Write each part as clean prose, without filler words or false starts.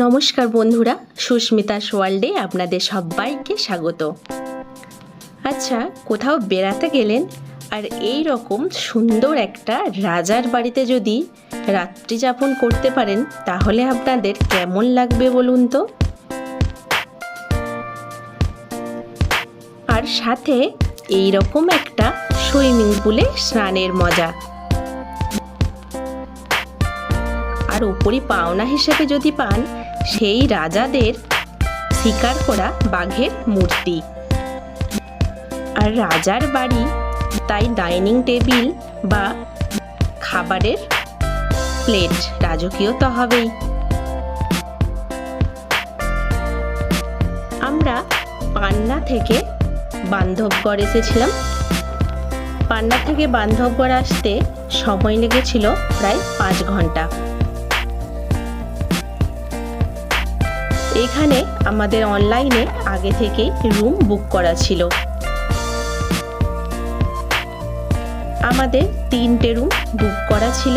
নমস্কার বন্ধুরা, সুস্মিতাস ওয়ার্ল্ডে আপনাদের সবাইকে স্বাগত। আচ্ছা, কোথাও বেড়াতে গেলেন আর এই রকম সুন্দর একটা রাজার বাড়িতে যদি রাত্রি যাপন করতে পারেন তাহলে আপনাদের কেমন লাগবে বলুন তো। আর সাথে এই রকম একটা সুইমিং পুলে স্নানের মজা, আর উপরি পাওনা হিসেবে যদি পান সেই রাজাদের শিকার করা বাঘের মূর্তি। আর রাজার বাড়ি তাই ডাইনিং টেবিল বা খাবারের প্লেট রাজকীয় তো হবেই। আমরা পান্না থেকে বান্ধবগড় এসেছিলাম। পান্না থেকে বান্ধবগড় আসতে সময় লেগেছিল প্রায় 5 ঘন্টা। এখানে আমাদের অনলাইনে আগে থেকেই রুম বুক করা ছিল। আমাদের 3টে রুম বুক করা ছিল।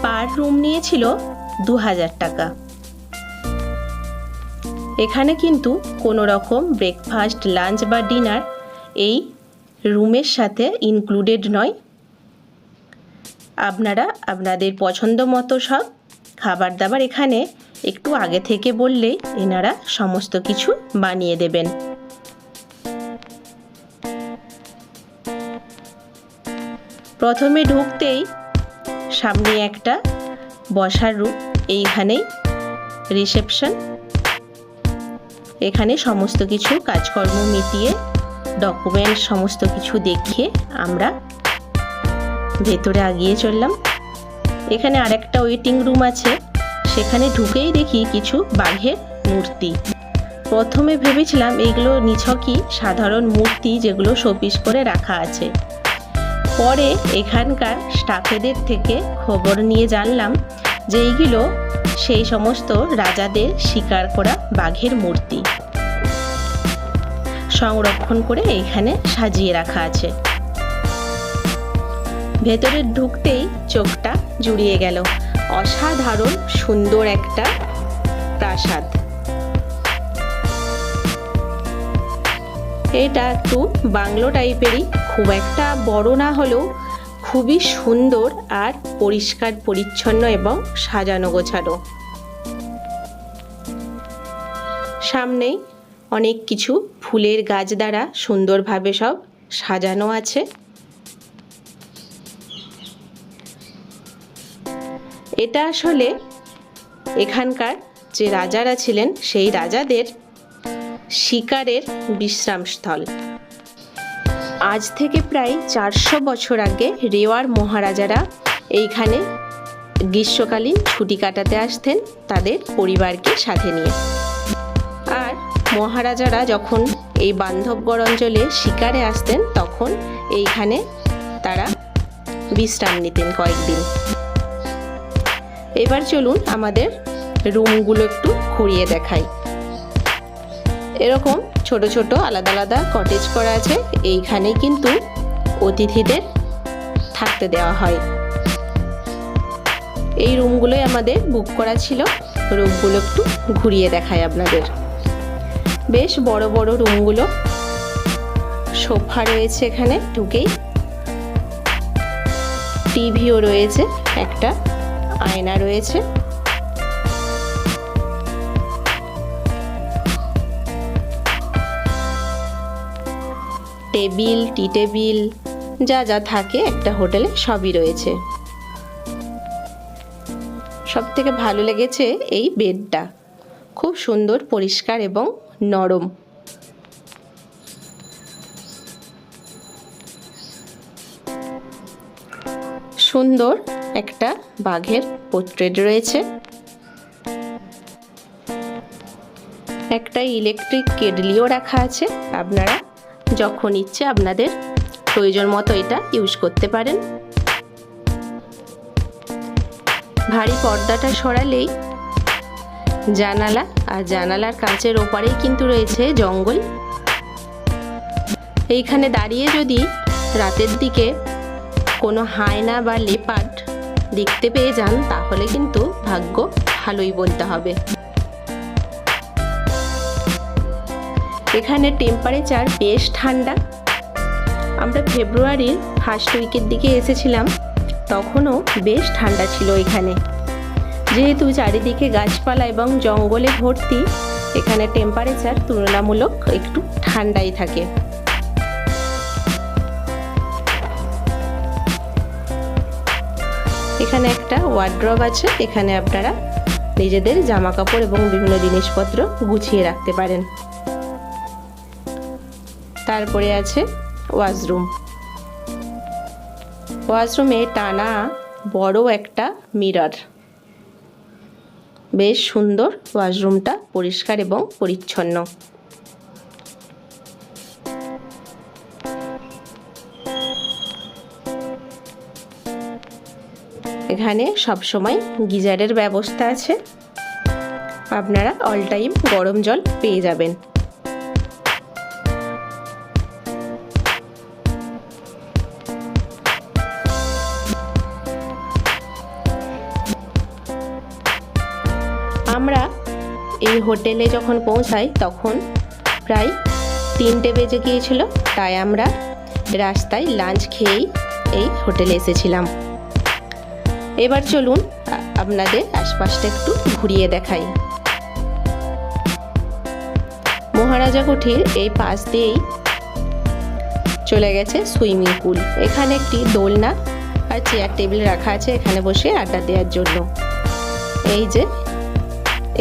পার রুম নিয়েছিল 2000 টাকা। এখানে কিন্তু কোনো রকম ব্রেকফাস্ট, লাঞ্চ বা ডিনার এই রুমের সাথে ইনক্লুডেড নয়। আপনারা আপনাদের পছন্দ মতো সব খাবার দাবার এখানে একটু আগে থেকে বললেই এনারা সমস্ত কিছু বানিয়ে দেবেন। প্রথমে ঢুকতেই সামনে একটা বসার রুম, এইখানেই রিসেপশন। এখানে সমস্ত কিছু কাজকর্ম মিটিয়ে ডকুমেন্ট সমস্ত কিছু দেখিয়ে আমরা ভেতরে এগিয়ে চললাম। এখানে আরেকটা ওয়েটিং রুম আছে, সেখানে ঢুকেই দেখি কিছু বাঘের মূর্তি। প্রথমে ভেবেছিলাম এইগুলো নিছকই সাধারণ মূর্তি যেগুলো শোপিস করে রাখা আছে। পরে এখানকার স্টাফেদের থেকে খবর নিয়ে জানলাম যে এইগুলো সেই সমস্ত রাজাদের শিকার করা বাঘের মূর্তি সংরক্ষণ করে এইখানে সাজিয়ে রাখা আছে। ভেতরে ঢুকতেই চোখটা জুড়িয়ে গেল। অসাধারণ সুন্দর একটা প্রাসাদ। এটা একটু বাংলো টাইপেরই, খুব একটা বড় না হলেও খুবই সুন্দর আর পরিষ্কার পরিচ্ছন্ন এবং সাজানো গোছানো। সামনেই অনেক কিছু ফুলের গাছ দ্বারা সুন্দরভাবে সব সাজানো আছে। এটা আসলে এখানকার যে রাজারা ছিলেন সেই রাজাদের শিকারের বিশ্রামস্থল। আজ থেকে প্রায় 400 বছর আগে রেওয়ার মহারাজারা এইখানে গ্রীষ্মকালীন ছুটি কাটাতে আসতেন তাদের পরিবারকে সাথে নিয়ে। আর মহারাজারা যখন এই বান্ধবগড় অঞ্চলে শিকারে আসতেন তখন এইখানে তারা বিশ্রাম নিতেন কয়েকদিন। এবার চলুন আমাদের রুমগুলো একটু ঘুরিয়ে দেখাই। এরকম ছোট ছোট আলাদা আলাদা কটেজ করা আছে। এইখানে কিন্তু অতিথিদের থাকতে দেওয়া হয়। এই রুমগুলোই আমাদের বুক করা ছিল। রুমগুলো একটু ঘুরিয়ে দেখাই আপনাদের। বেশ বড় বড় রুমগুলো। সোফা রয়েছে এখানে ঢুকেই, টিভিও রয়েছে, একটা আয়না রয়েছে। টেবিল, টি টেবিল যা যা থাকে একটা হোটেলে সবই রয়েছে। সব থেকে ভালো লেগেছে এই বেডটা, খুব সুন্দর, পরিষ্কার এবং নরম। সুন্দর একটা বাঘের পোর্ট্রেট রয়েছে। একটা ইলেকট্রিক কেটলিও রাখা আছে। আপনারা যখন ইচ্ছে আপনাদের প্রয়োজন মতো এটা ইউজ করতে পারেন। ভারী পর্দাটা সরালেই জানালা, আর জানালার কাঁচের ওপারেই কিন্তু রয়েছে জঙ্গল। এইখানে দাঁড়িয়ে যদি রাতের দিকে কোনো হায়না বা লেপার্ড দেখতে পেয়ে যান তাহলে কিন্তু ভাগ্য ভালোই বলতে হবে। এখানে টেম্পারেচার বেশ ঠান্ডা। আমরা ফেব্রুয়ারির ফার্স্ট উইকের দিকে এসেছিলাম, তখনও বেশ ঠান্ডা ছিল এখানে। যেহেতু চারিদিকে গাছপালা এবং জঙ্গলে ভর্তি, এখানে টেম্পারেচার তুলনামূলক একটু ঠান্ডাই থাকে। এখানে একটা ওয়ার্ড্রব আছে, এখানে আপনারা নিজেদের জামা কাপড় এবং বিভিন্ন জিনিসপত্র গুছিয়ে রাখতে পারেন। তারপরে আছে ওয়াশরুম। ওয়াশরুমে টানা বড় একটা মিরর, বেশ সুন্দর। ওয়াশরুমটা পরিষ্কার এবং পরিচ্ছন্ন। এখানে সবসময় গিজারের ব্যবস্থা আছে, আপনারা অল টাইম গরম জল পেয়ে যাবেন। আমরা এই হোটেলে যখন পৌঁছাই তখন প্রায় 3টে বেজে গিয়েছিল, তাই আমরা রাস্তায় লাঞ্চ খেয়েই এই হোটেলে এসেছিলাম। এবার চলুন আপনাদের আশপাশটা একটু ঘুরিয়ে দেখাই। মহারাজা কুঠির এই পাশ দিয়েই চলে গেছে সুইমিং পুল। এখানে একটি দোলনা আর চেয়ার টেবিল রাখা আছে এখানে বসে আড্ডা দেওয়ার জন্য। এই যে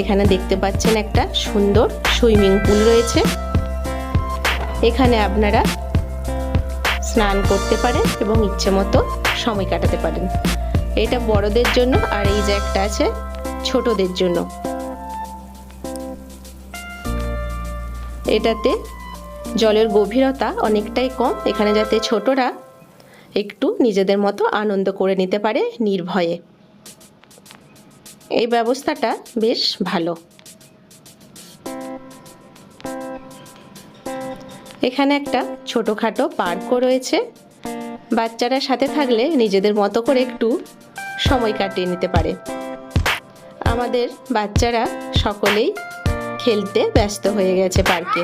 এখানে দেখতে পাচ্ছেন একটা সুন্দর সুইমিং পুল রয়েছে, এখানে আপনারা স্নান করতে পারেন এবং ইচ্ছে মতো সময় কাটাতে পারেন। এটা বড়দের জন্য, আর এই যে একটা আছে ছোটদের জন্য। এটাতে জলের গভীরতা অনেকটাই কম, এখানে যাতে ছোটরা একটু নিজেদের মতো আনন্দ করে নিতে পারে নির্ভয়ে। এই ব্যবস্থাটা বেশ ভালো। এখানে একটা ছোটখাটো পার্কও রয়েছে, বাচ্চারা সাথে থাকলে নিজেদের মতো করে একটু সময় কাটিয়ে নিতে পারে। আমাদের বাচ্চারা সকলেই খেলতে ব্যস্ত হয়ে গেছে পার্কে।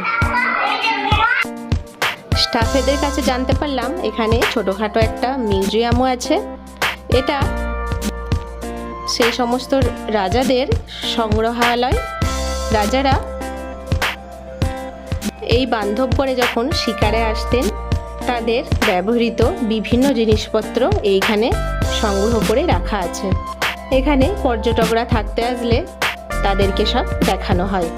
স্টাফেদের কাছে জানতে পারলাম এখানে ছোটখাটো একটা মিউজিয়ামও আছে। এটা সেই সমস্ত রাজাদের সংগ্রহালয়। রাজারা এই বান্ধবগড়ে যখন শিকারে আসতেন তাদের ব্যবহৃত বিভিন্ন জিনিসপত্র এইখানে সংগ্রহ করে রাখা আছে। এখানে পর্যটকরা থাকতে আসলে তাদেরকে সব দেখানো হয়।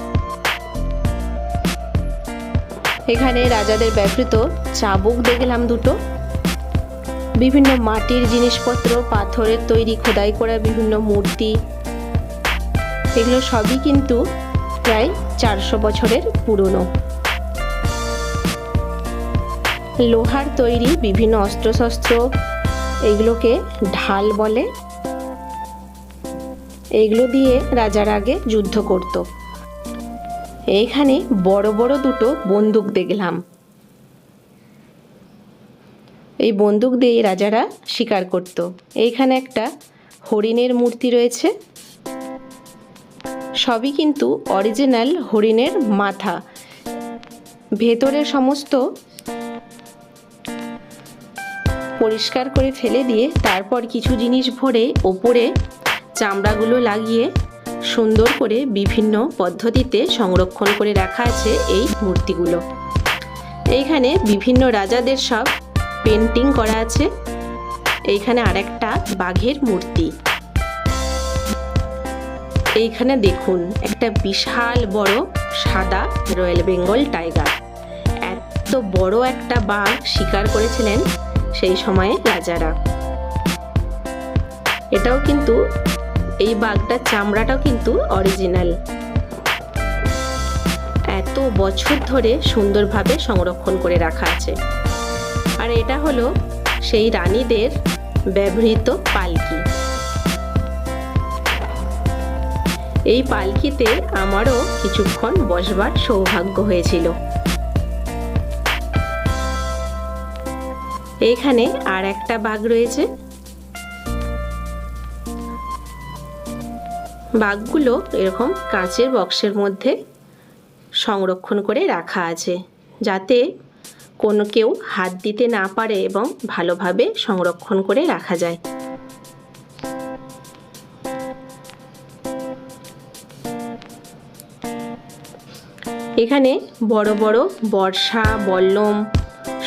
এখানে রাজাদের ব্যবহৃত চাবুক দেখলাম দুটো, বিভিন্ন মাটির জিনিসপত্র, পাথরের তৈরি খোদাই করা বিভিন্ন মূর্তি, এগুলো সবই কিন্তু প্রায় 400 বছরের পুরনো। লোহার তৈরি বিভিন্ন অস্ত্রশস্ত্র, এগুলোকে ঢাল বলে। এইগুলো দিয়ে রাজারা আগে যুদ্ধ করত। এইখানে বড় বড় দুটো বন্দুক দেখলাম, এই বন্দুক দিয়ে রাজারা শিকার করত। এইখানে একটা হরিণের মূর্তি রয়েছে, সবই কিন্তু অরিজিনাল হরিণের মাথা। ভেতরের সমস্ত পরিষ্কার করে ফেলে দিয়ে তারপর কিছু জিনিস ভরে ওপরে চামড়াগুলো লাগিয়ে সুন্দর করে বিভিন্ন পদ্ধতিতে সংরক্ষণ করে রাখা আছে এই মূর্তিগুলো। এইখানে বিভিন্ন রাজাদের সব পেন্টিং করা আছে। এইখানে আরেকটা বাঘের মূর্তি। এইখানে দেখুন একটা বিশাল বড় সাদা রয়্যাল বেঙ্গল টাইগার। এত বড় একটা বাঘ শিকার করেছিলেন সেই সময়ে রাজারা। এটাও কিন্তু, এই বাঘটার চামড়াটাও কিন্তু অরিজিনাল। এত বছর ধরে সুন্দরভাবে সংরক্ষণ করে রাখা আছে। আর এটা হলো সেই রানীদের ব্যবহৃত পালকি। এই পালকিতে আমারও কিছুক্ষণ বসবার সৌভাগ্য হয়েছিল। এইখানে আর একটা বাঘ রয়েছে। বাঘগুলো এরকম কাঁচের বক্সের মধ্যে সংরক্ষণ করে রাখা আছে, যাতে কোনো কেউ হাত দিতে না পারে এবং ভালোভাবে সংরক্ষণ করে রাখা যায়। এখানে বড় বড় বর্ষা, বল্লম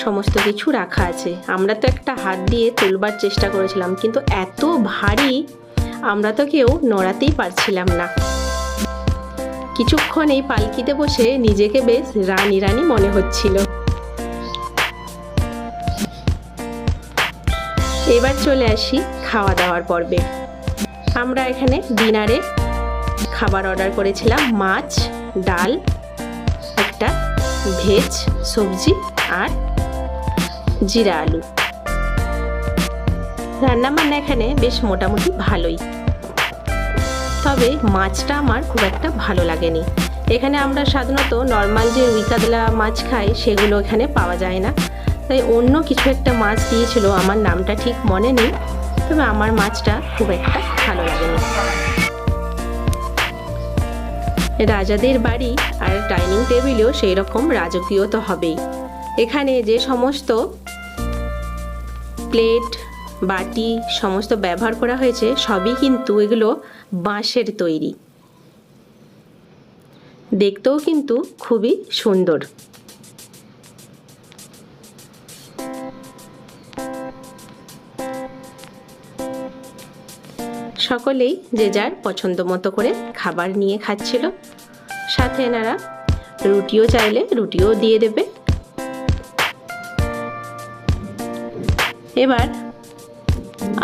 সমস্ত কিছু রাখা আছে। আমরা তো একটা হাত দিয়ে তুলবার চেষ্টা করেছিলাম, কিন্তু এত ভারী আমরা তো কেউ নড়াতেই পারছিলাম না। কিছুক্ষণ এই পালকিতে বসে নিজেকে বেশ রানী রানী মনে হচ্ছিল। এবার চলে আসি খাওয়া দাওয়ার পর্বে। আমরা এখানে ডিনারে খাবার অর্ডার করেছিলাম, মাছ, ডাল, একটা ভেজ সবজি আর জিরা আলু। রান্নাবান্না এখানে বেশ মোটামুটি ভালোই, তবে মাছটা আমার খুব একটা ভালো লাগেনি। এখানে আমরা সাধারণত নর্মাল যে রুই কাতলা মাছ খাই সেগুলো এখানে পাওয়া যায় না, তাই অন্য কিছু একটা মাছ দিয়েছিল, আমার নামটা ঠিক মনে নেই, তবে আমার মাছটা খুব একটা ভালো লাগেনি। রাজাদের বাড়ি আর ডাইনিং টেবিলেও সেই রকম রাজকীয় তো হবেই। এখানে যে সমস্ত প্লেট, বাটি সমস্ত ব্যবহার করা হয়েছে সবই কিন্তু এগুলো বাঁশের তৈরি, দেখতেও কিন্তু খুবই সুন্দর। সকলেই যে যার পছন্দ মতো করে খাবার নিয়ে খাচ্ছিল, সাথে এনারা রুটিও চাইলে রুটিও দিয়ে দেবে। এবার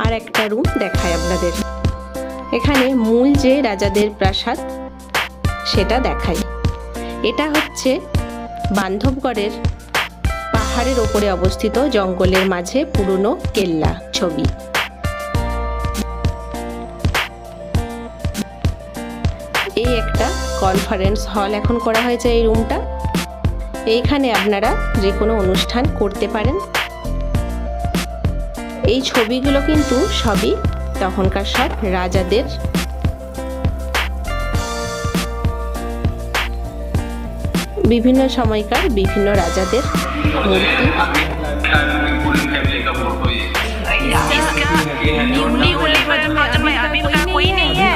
আর একটা রুম দেখায় আপনাদের। এখানে মূল যে রাজাদের প্রাসাদ সেটা দেখাই। এটা হচ্ছে বান্ধবগড়ের পাহাড়ের ওপরে অবস্থিত জঙ্গলের মাঝে পুরনো কেল্লা ছবি। এই একটা কনফারেন্স হল এখন করা হয়েছে এই রুমটা। এইখানে আপনারা যে কোনো অনুষ্ঠান করতে পারেন। এই ছবিগুলো কিন্তু সবই তখনকার সব রাজাদের। বিভিন্ন সময়কার বিভিন্ন রাজাদের মূর্তি।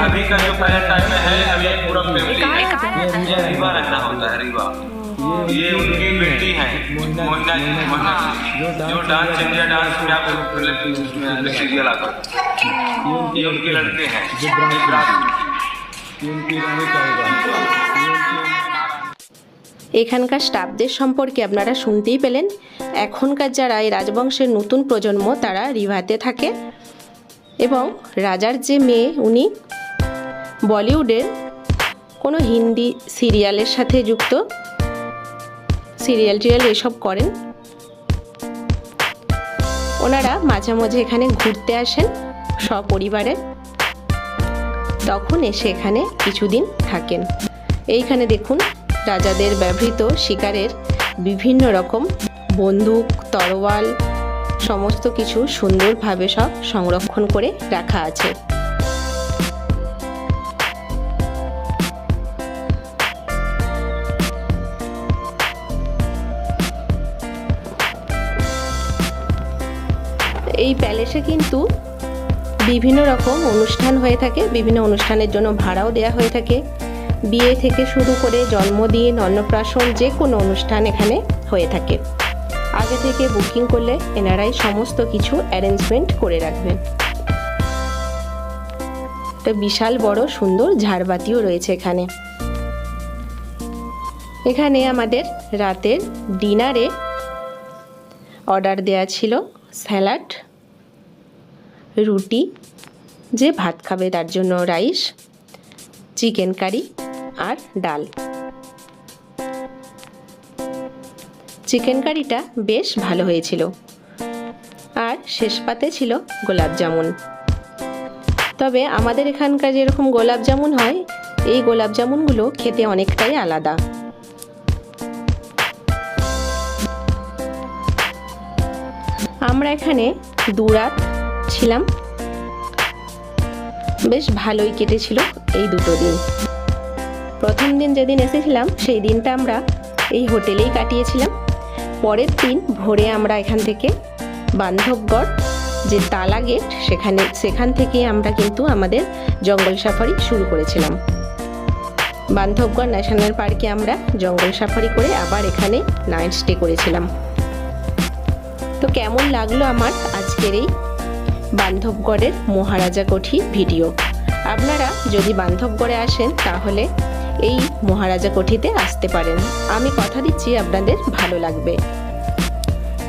अभी का जो पहला टाइम है, अभी पूरा रीवा रहना होता है। रीवा ये उनकी बेटी है मोहिना जी, जो डांस इंडिया डांस में आप सीरियल आता है, ये उनके लड़के हैं। এখানকার স্টাফদের সম্পর্কে আপনারা শুনতেই পেলেন। এখনকার যারা এই রাজবংশের নতুন প্রজন্ম তারা রিভাতে থাকে, এবং রাজার যে মেয়ে উনি বলিউডের কোনো হিন্দি সিরিয়ালের সাথে যুক্ত, সিরিয়াল এসব করেন। ওনারা মাঝে মাঝে এখানে ঘুরতে আসেন সপরিবারে, তখন এসে এখানে কিছুদিন থাকেন। এইখানে দেখুন রাজাদের ব্যবহৃত শিকারের বিভিন্ন রকম বন্দুক, তরোয়াল সমস্ত কিছু সুন্দরভাবে সব সংরক্ষণ করে রাখা আছে। এই প্যালেসে কিন্তু বিভিন্ন রকম অনুষ্ঠান হয়ে থাকে, বিভিন্ন অনুষ্ঠানের জন্য ভাড়াও দেওয়া হয়ে থাকে। বিয়ে থেকে শুরু করে জন্মদিন, অন্নপ্রাশন যে কোনো অনুষ্ঠান এখানে হয়ে থাকে। আগে থেকে বুকিং করলে এনারাই সমস্ত কিছু অ্যারেঞ্জমেন্ট করে রাখবেন। একটা বিশাল বড় সুন্দর ঝাড়বাতিও রয়েছে এখানে। এখানে আমাদের রাতের ডিনারে অর্ডার দেওয়া ছিল স্যালাড, রুটি, যে ভাত খাবে তার জন্য রাইস, চিকেন কারি আর ডাল। চিকেন কারিটা বেশ ভালো হয়েছিল, আর শেষ পাতে ছিল গোলাপ জামুন। তবে আমাদের এখানকার যেরকম গোলাপ জামুন হয়, এই গোলাপ জামুনগুলো খেতে অনেকটাই আলাদা। আমরা এখানে 2 রাত ছিলাম, বেশ ভালোই কেটেছিল এই 2 দিন। প্রথম দিন যেদিন এসেছিলাম সেই দিনটা আমরা এই হোটেলেই কাটিয়েছিলাম। পরের দিন ভোরে আমরা এখান থেকে বান্ধবগড় যে তালা গেট সেখান থেকে আমরা কিন্তু আমাদের জঙ্গল সাফারি শুরু করেছিলাম। বান্ধবগড় ন্যাশনাল পার্কে আমরা জঙ্গল সাফারি করে আবার এখানে নাইট স্টে করেছিলাম। তো কেমন লাগলো আমার আজকের এই বান্ধবগড়ের মহারাজা কোঠি ভিডিও। আপনারা যদি বান্ধবগড়ে আসেন তাহলে এই মহারাজা কোঠিতে আসতে পারেন, আমি কথা দিচ্ছি আপনাদের ভালো লাগবে।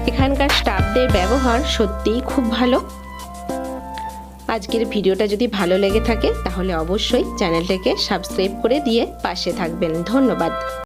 এখানকার স্টাফদের ব্যবহার সত্যিই খুব ভালো। আজকের ভিডিওটা যদি ভালো লেগে থাকে তাহলে অবশ্যই চ্যানেলটাকে সাবস্ক্রাইব করে দিয়ে পাশে থাকবেন। ধন্যবাদ।